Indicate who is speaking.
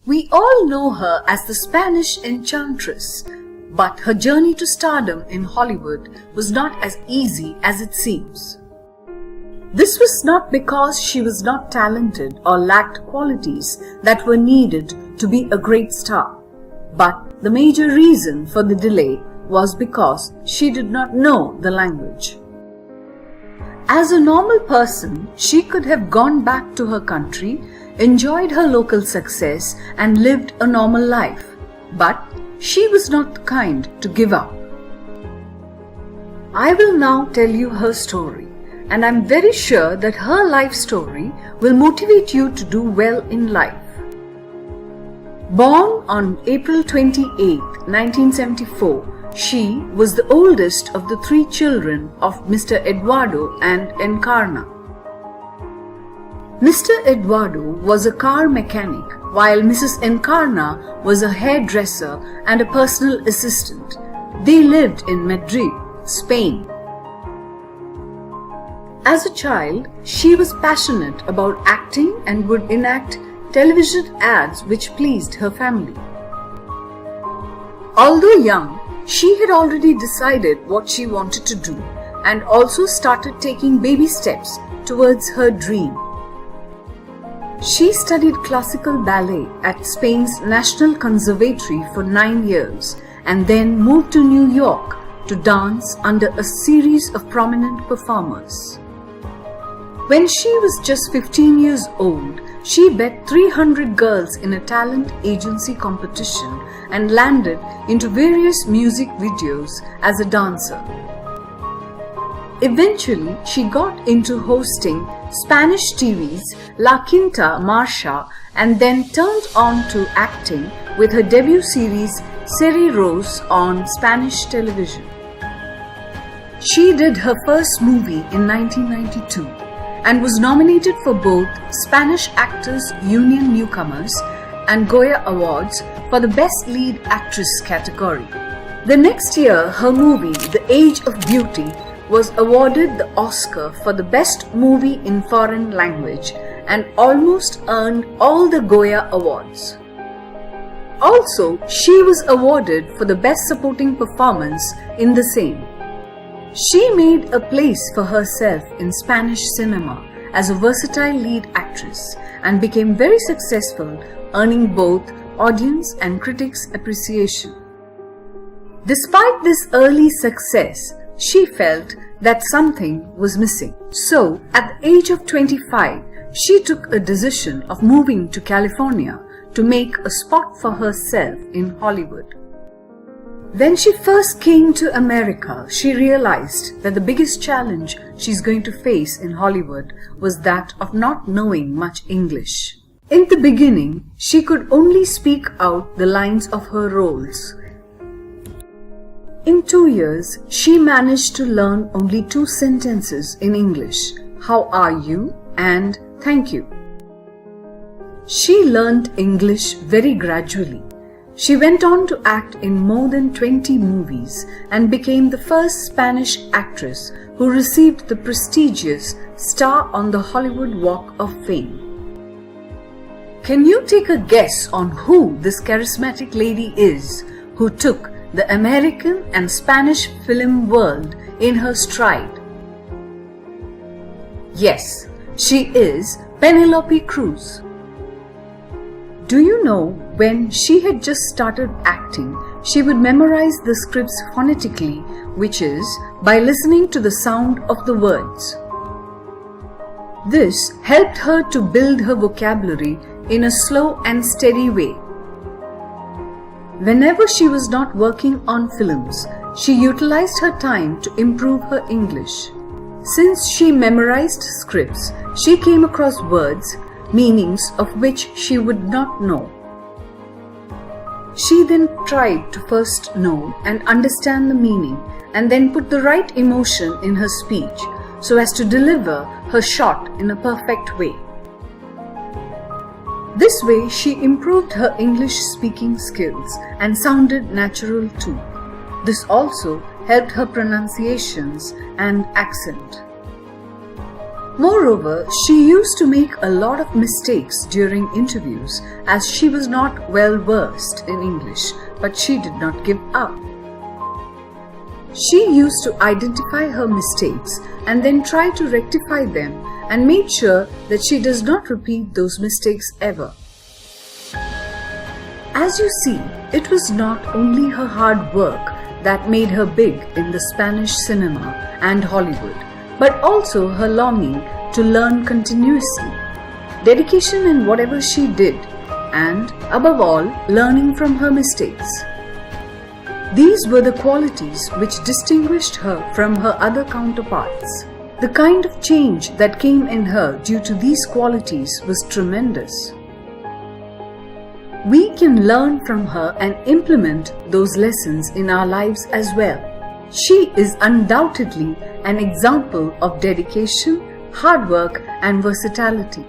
Speaker 1: We all know her as the Spanish enchantress, but her journey to stardom in Hollywood was not as easy as it seems. This was not because she was not talented or lacked qualities that were needed to be a great star, but the major reason for the delay was because she did not know the language. As a normal person, she could have gone back to her country, enjoyed her local success, and lived a normal life, but she was not the kind to give up. I will now tell you her story, and I'm very sure that her life story will motivate you to do well in life. Born on April 28, 1974, she was the oldest of the 3 children of Mr. Eduardo and Encarna. Mr. Eduardo was a car mechanic, while Mrs. Encarna was a hairdresser and a personal assistant. They lived in Madrid, Spain. As a child, she was passionate about acting and would enact television ads which pleased her family. Although young, she had already decided what she wanted to do and also started taking baby steps towards her dream. She studied classical ballet at Spain's National Conservatory for 9 years and then moved to New York to dance under a series of prominent performers. When she was just 15 years old, she bet 300 girls in a talent agency competition and landed into various music videos as a dancer. Eventually, she got into hosting Spanish TV's La Quinta Marcha and then turned on to acting with her debut series Seri Rose on Spanish television. She did her first movie in 1992 and was nominated for both Spanish Actors Union Newcomers and Goya Awards for the Best Lead Actress category. The next year, her movie The Age of Beauty was awarded the Oscar for the Best Movie in Foreign Language and almost earned all the Goya Awards. Also, she was awarded for the Best Supporting Performance in the same. She made a place for herself in Spanish cinema as a versatile lead actress and became very successful, earning both audience and critics' appreciation. Despite this early success, she felt that something was missing. So, at the age of 25, she took a decision of moving to California to make a spot for herself in Hollywood. When she first came to America, she realized that the biggest challenge she's going to face in Hollywood was that of not knowing much English. In the beginning, she could only speak out the lines of her roles. In 2 years, she managed to learn only 2 sentences in English, "How are you?" and "Thank you." She learned English very gradually. She went on to act in more than 20 movies and became the first Spanish actress who received the prestigious Star on the Hollywood Walk of Fame. Can you take a guess on who this charismatic lady is who took the American and Spanish film world in her stride? Yes, she is Penelope Cruz. Do you know, when she had just started acting, she would memorize the scripts phonetically, which is by listening to the sound of the words. This helped her to build her vocabulary in a slow and steady way. Whenever she was not working on films, she utilized her time to improve her English. Since she memorized scripts, she came across words, meanings of which she would not know. She then tried to first know and understand the meaning and then put the right emotion in her speech so as to deliver her shot in a perfect way. This way, she improved her English speaking skills and sounded natural too. This also helped her pronunciations and accent. Moreover, she used to make a lot of mistakes during interviews as she was not well versed in English, but she did not give up. She used to identify her mistakes and then try to rectify them and made sure that she does not repeat those mistakes ever. As you see, it was not only her hard work that made her big in the Spanish cinema and Hollywood, but also her longing to learn continuously, dedication in whatever she did, and above all, learning from her mistakes. These were the qualities which distinguished her from her other counterparts. The kind of change that came in her due to these qualities was tremendous. We can learn from her and implement those lessons in our lives as well. She is undoubtedly an example of dedication, hard work, and versatility.